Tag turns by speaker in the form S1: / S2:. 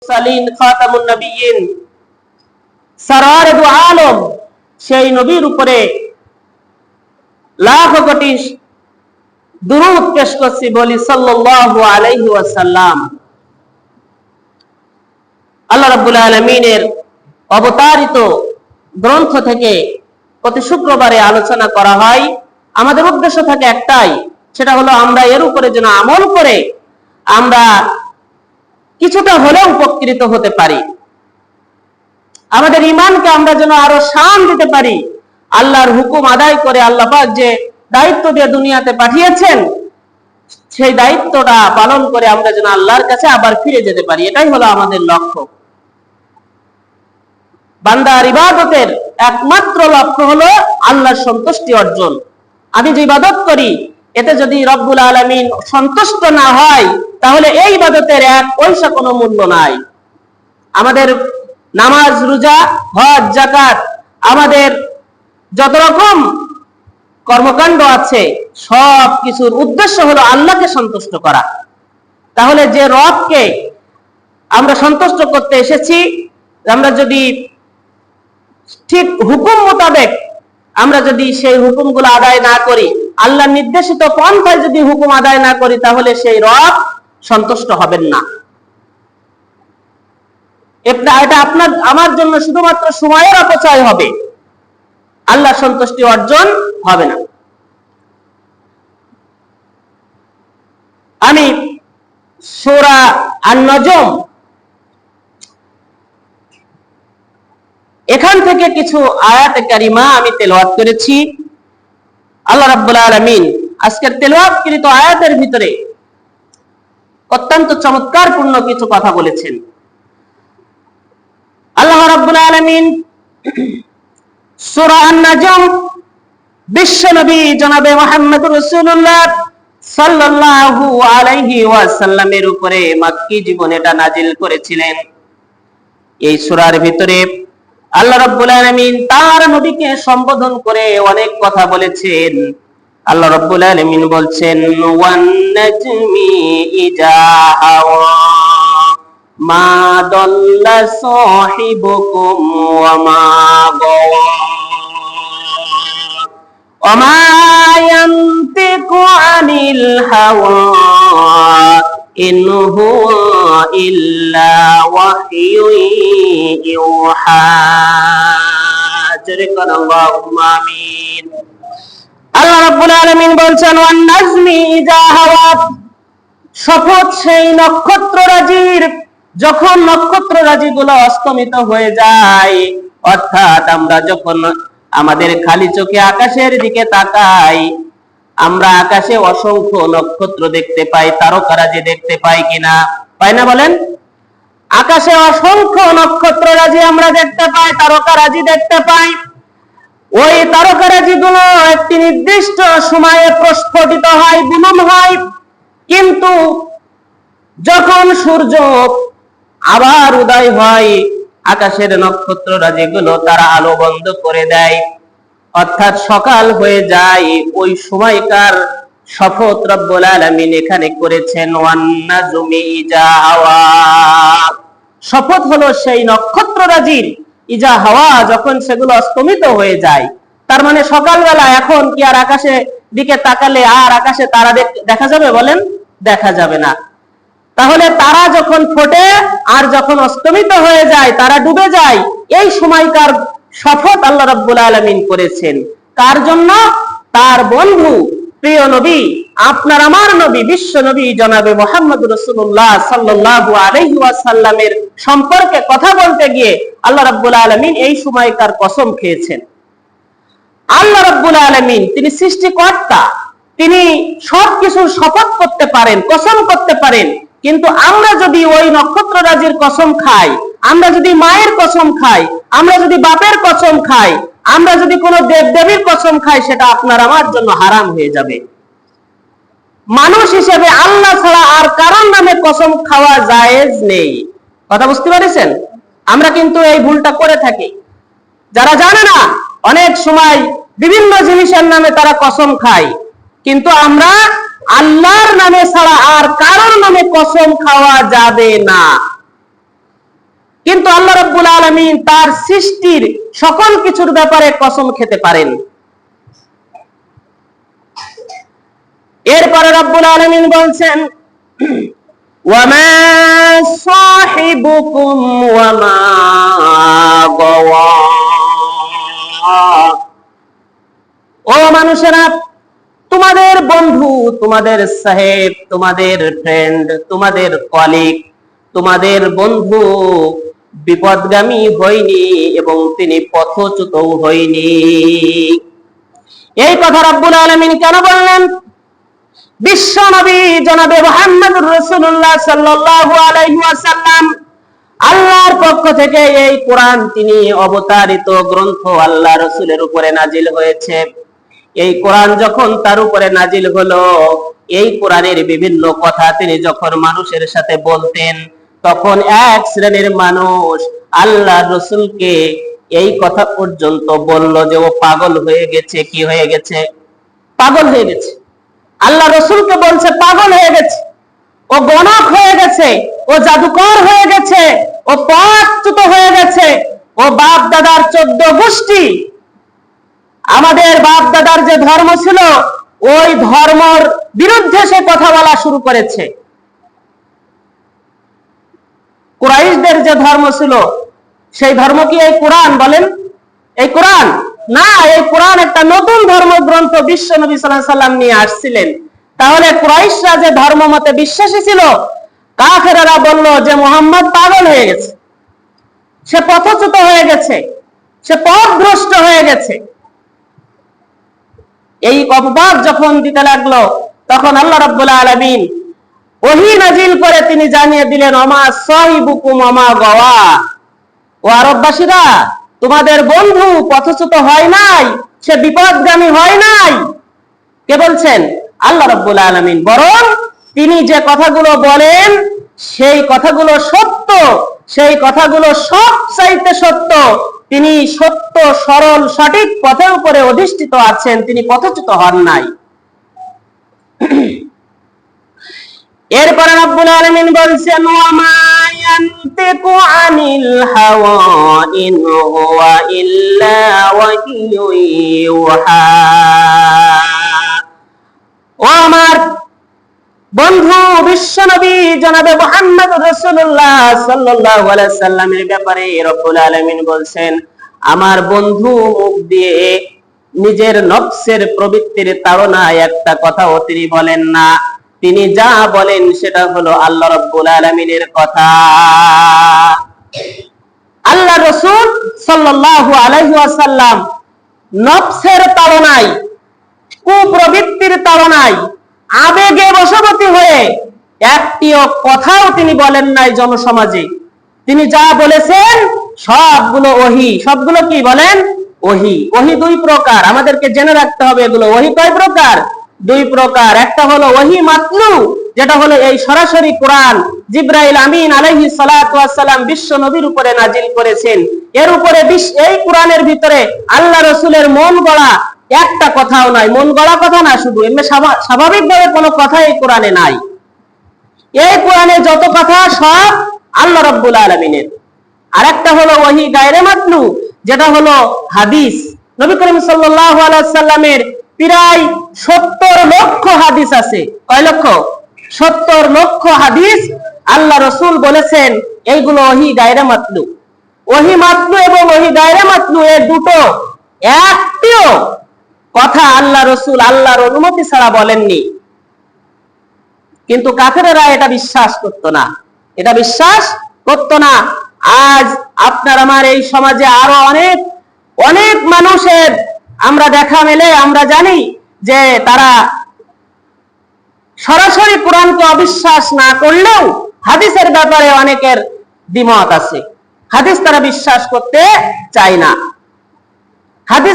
S1: মুরসালিন খাতামুন নবিয়্যিন সরওয়ারে দু আলম সেই নবীর উপরে লাখ কোটি দুরূদ পেশ করছি, বলি সাল্লাল্লাহু আলাইহি ওয়াসাল্লাম। আল্লাহ রাব্বুল আলামিনের অবতারিত গ্রন্থ থেকে প্রতি শুক্রবারে আলোচনা করা হয়। আমাদের উদ্দেশ্য থাকে একটাই, সেটা হলো আমরা এর উপরে যেন আমল করে আমরা কিছুটা হলেও উপকৃত হতে পারি, আমাদের ঈমানকে আমরা যেন আরো শান দিতে পারি। আল্লাহর হুকুম আদায় করে আল্লাহ পাক যে দায়িত্ব দিয়ে দুনিয়াতে পাঠিয়েছেন, সেই দায়িত্বটা পালন করে আমরা যেন আল্লাহর কাছে আবার ফিরে যেতে পারি, এটাই হলো আমাদের লক্ষ্য। বান্দার ইবাদতের একমাত্র লক্ষ্য হলো আল্লাহর সন্তুষ্টি অর্জন। আমি যে ইবাদত করি এতে যদি রব্বুল আলামিন সন্তুষ্ট না হয়, তাহলে এই ইবাদতের এক পয়সা কোনো মূল্য নাই। আমাদের নামাজ, রোজা, হজ, যাকাত, আমাদের যত রকম কর্মকাণ্ড আছে সব কিছুর উদ্দেশ্য হলো আল্লাহকে সন্তুষ্ট করা। তাহলে যে রবকে আমরা সন্তুষ্ট করতে এসেছি, আমরা যদি ঠিক হুকুম মোতাবেক আমরা যদি সেই হুকুমগুলো আদায় না করি, আল্লাহর নির্দেশিত পন্থায় যদি হুকুম আদায় না করি, তাহলে সেই রব সন্তুষ্ট হবেন না। এটা আপনার আমার জন্য শুধুমাত্র সময়ের অপচয় হবে, আল্লাহর সন্তুষ্টি অর্জন হবে না। আমি সূরা আন-নজম এখান থেকে কিছু আয়াতে কারিমা আমি তেলাওয়াত করেছি। আল্লাহ রাব্বুল আলামিন আজকের তেলাওয়াতকৃত আয়াতের ভিতরে অত্যন্ত চমৎকারপূর্ণ কিছু কথা বলেছেন। আল্লাহ রাব্বুল আলামিন সূরা আন-নজম বিশ্ব নবী জনাবে মুহাম্মদুর রাসূলুল্লাহ সাল্লাল্লাহু আলাইহি ওয়াসাল্লামের উপরে মক্কি জীবনে এটা নাজিল করেছিলেন। এই সূরার ভিতরে আল্লাহ রাব্বুল আলামিন তার নবীকে সম্বোধন করে অনেক কথা বলেছেন। আল্লাহ রাব্বুল আলামিন বলছেন, ওয়ান নাজমি ইজা হাওয়া মা দাল্লা সাহিবুকুম ওয়া মা গাওয়া ওয়া মা ইয়ানতিকু আনিল হাওয়া ইন হুয়া ইল্লা ওয়াহয়ুন ইউহা। আল্লাহুম্মা আমিন। আল্লাহ রাব্বুল আলামিন বলছেন, ওয়ান নাজমি ইজা হাওয়া, শপথ সেই নক্ষত্ররাজির যখন নক্ষত্ররাজিগুলো অস্তমিত হয়ে যায়, অর্থাৎ আমরা যখন আমাদের খালি চোখে আকাশের দিকে তাকাই, আমরা আকাশে অসংখ্য নক্ষত্র দেখতে পাই, তারকারাজি দেখতে পাই কিনা? পাই না বলেন? আকাশে অসংখ্য নক্ষত্ররাজি আমরা দেখতে পাই, তারকারাজি দেখতে পাই। ওই তারকারাজি গুলো একটি নির্দিষ্ট সময়ে প্রস্ফুটিত হয়, বিলীন হয়, কিন্তু যখন সূর্য আবার উদয় হয়, আকাশের নক্ষত্ররাজি গুলো তারা আলো বন্ধ করে দেয়, অর্থাৎ সকাল হয়ে যায়। ওই সময়কার শপথ রব্বুল আলামিন এখানে করেছেন, ওয়ান নাজমি ইজা হাওয়া। শপথ হলো সেই নক্ষত্ররাজির, ইজা হাওয়া, যখন সেগুলো অস্তমিত হয়ে যায়। তার মানে সকালবেলা এখন কি আর আকাশে দিকে তাকালে আর আকাশে তারা দেখা যাবে? বলেন, দেখা যাবে না। তাহলে তারা যখন ফোটে আর যখন অস্তমিত হয়ে যায়, তারা ডুবে যায়, এই সময়কার শপথ আল্লাহ রাব্বুল আলামিন করেছেন। কার জন্য? তার বন্ধু প্রিয় নবী, আপনার আমার নবী, বিশ্ব নবী জনাবে মুহাম্মদুর রাসূলুল্লাহ সাল্লাল্লাহু আলাইহি ওয়াসাল্লামের সম্পর্কে কথা বলতে গিয়ে আল্লাহ রাব্বুল আলামিন এই সময়কার কসম খেয়েছেন। আল্লাহ রাব্বুল আলামিন তিনি সৃষ্টিকর্তা, তিনি সবকিছুর শপথ করতে পারেন, কসম করতে পারেন, কিন্তু আমরা যদি ওই নক্ষত্ররাজির কসম খাই, আমরা যদি মায়ের কসম খাই, আমরা যদি বাপের কসম খাই, আমরা যদি কোনো দেবদেবীর কসম খাই, সেটা আপনার আমার জন্য হারাম হয়ে যাবে। মানুষ হিসেবে আল্লাহ ছাড়া আর কারোর নামে কসম খাওয়া জায়েজ নেই। কথা বুঝতে পেরেছেন? আমরা কিন্তু এই ভুলটা করে থাকি। যারা জানে না, অনেক সময় বিভিন্ন জিনিসের নামে তারা কসম খায়, কিন্তু আমরা আল্লাহর নামে ছাড়া আর কারোর নামে কসম খাওয়া যাবে না। কিন্তু আল্লাহ রাব্বুল আলামিন তার সৃষ্টির সকল কিছুর ব্যাপারে কসম খেতে পারেন। এরপরে রাব্বুল আলামিন বলছেন, ওয়ামা সাহিবুকুম ওয়ামা গাওয়া। ও মানুষেরা, তোমাদের বন্ধু, তোমাদের সাহেব, তোমাদের ফ্রেন্ড, তোমাদের কলিগ, তোমাদের বন্ধু বিপদগামী হয়নি এবং তিনি পথচ্যুতও হয়নি। এই কথা রাব্বুল আলামিন কেন বললেন? বিশ্ব নবী জনাবে মুহাম্মদুর রাসূলুল্লাহ সাল্লাল্লাহু আলাইহি ওয়াসাল্লাম আল্লাহর পক্ষ থেকে এই কোরআন তিনি অবতারিত গ্রন্থ আল্লাহ রাসূলের উপরে নাজিল হয়েছে। এই কোরআন যখন তার উপরে নাজিল হলো, এই কোরআনের বিভিন্ন কথা তিনি যখন মানুষের সাথে বলতেন, তখন এক শ্রেণীর মানুষ আল্লাহ রাসূলকে এই কথা পর্যন্ত বলল যে ও পাগল হয়ে গেছে। কি হয়ে গেছে? পাগল হয়ে গেছে। আল্লাহ রাসূলকে বলছে পাগল হয়ে গেছে, ও গণক হয়ে গেছে, ও জাদুকর হয়ে গেছে, ও পথচ্যুত হয়ে গেছে, ও বাপ দাদার 14 গোষ্ঠী, আমাদের বাপ দাদার যে ধর্ম ছিল ওই ধর্মের বিরুদ্ধে সে কথা বলা শুরু করেছে। কুরাইশদের যে ধর্ম ছিল সেই ধর্ম কি এই কোরআন? বলেন, এই কোরআন না, এই কোরআন একটা নতুন ধর্মগ্রন্থ বিশ্ব নবী সাল্লাল্লাহু আলাইহি সাল্লাম নিয়ে আসছিলেন। তাহলে কুরাইশরা যে ধর্ম মতে বিশ্বাসী ছিল, কাফেররা বলল যে মুহাম্মদ পাগল হয়ে গেছে, সে পথচ্যুত হয়ে গেছে, সে পথভ্রষ্ট হয়ে গেছে। এই অপবাদ যখন দিতে লাগলো, তখন আল্লাহ রাব্বুল আলামিন ওহী নাজিল করে তিনি জানিয়ে দিলেন, ওমা সাহিবুকুম ওমা গাওয়া। ও আরববাসীরা, তোমাদের বন্ধু পথচ্যুত হয় নাই, সে বিপদগামী হয় নাই। কে বলছেন? আল্লাহ রাব্বুল আলামিন। বরং তিনি যে কথাগুলো বলেন সেই কথাগুলো সত্য, সেই কথাগুলো সবচাইতে সত্য। তিনি সত্য, সরল, সঠিক পথের উপরে অধিষ্ঠিত আছেন, তিনি পথচ্যুত হন নাই। এরপরে রাব্বুল আলামিন বলছেন, ওয়া মা ইয়ানতিকু আনিল হাওয়া ইন হুয়া ইল্লা ওয়াহিয়ুন ইউহা। ও আমার বন্ধু বিশ্বনবী জনাবে মুহাম্মদুর রাসূলুল্লাহ সাল্লাল্লাহু আলাইহি সাল্লামের ব্যাপারে রব্বুল আলামিন বলছেন, আমার বন্ধু মুখ দিয়ে নিজের নফসের প্রবৃত্তির তাড়নায় একটা কথাও তিনি বলেন না। তিনি যা বলেন সেটা হলো আল্লাহ রাব্বুল আলামিনের কথা। আল্লাহ রাসূল সাল্লাল্লাহু আলাইহি ওয়াসাল্লাম নফসের তাড়নায়, কুপ্রবৃত্তির তাড়নায়, আবেগে বশবর্তী হয়ে একটিও কথাও তিনি বলেন নাই জনসমাজে। তিনি যা বলেছেন সবগুলো ওহী। সবগুলো কি বলেন? ওহী। ওহী দুই প্রকার, আমাদেরকে জেনে রাখতে হবে এগুলো। ওহী কয় প্রকার? দুই প্রকার। একটা হলো ওহী মাতলু, যেটা হলো এই সরাসরি কোরআন জিবরাইল আমিন আলাইহিস সালাতু ওয়াস সালাম বিশ্ব নবীর উপরে নাজিল করেছেন। এর উপরে এই কোরআনের ভিতরে আল্লাহ রাসূলের মন গড়া একটা কথাও নাই। মন গড়া কথা না, শুধু এমনি স্বাভাবিকভাবে কোনো কথা এই কোরআনে নাই। এই কোরআনে যত কথা সব আল্লাহ রাব্বুল আলামিনের। আরেকটা হলো ওহী গায়রে মাতলু, যেটা হলো হাদিস। নবী করিম সাল্লাল্লাহু আলাইহি সাল্লামের প্রায় 70 লক্ষ হাদিস আছে। কয় লক্ষ? 70 লক্ষ হাদিস আল্লাহ রাসূল বলেছেন, এইগুলো ওহী গায়রে মাতলু। ওহী মাতলু এবং ওহী গায়রে মাতলু এই দুটো একটিও কথা আল্লাহ রাসূল আল্লাহর অনুমতি ছাড়া বলেননি। কিন্তু কাফেররা এটা বিশ্বাস করতো না, এটা বিশ্বাস করতো না। আজ আপনার আমার এই সমাজে আরো অনেক অনেক মানুষের আমরা দেখা মেলে, আমরা জানি যে তারা সরাসরি কোরআনকে অবিশ্বাস না করলেও হাদিসের ব্যাপারে অনেকের দ্বিমত আছে। হাদিস তারা বিশ্বাস করতে চায় না। হাদিস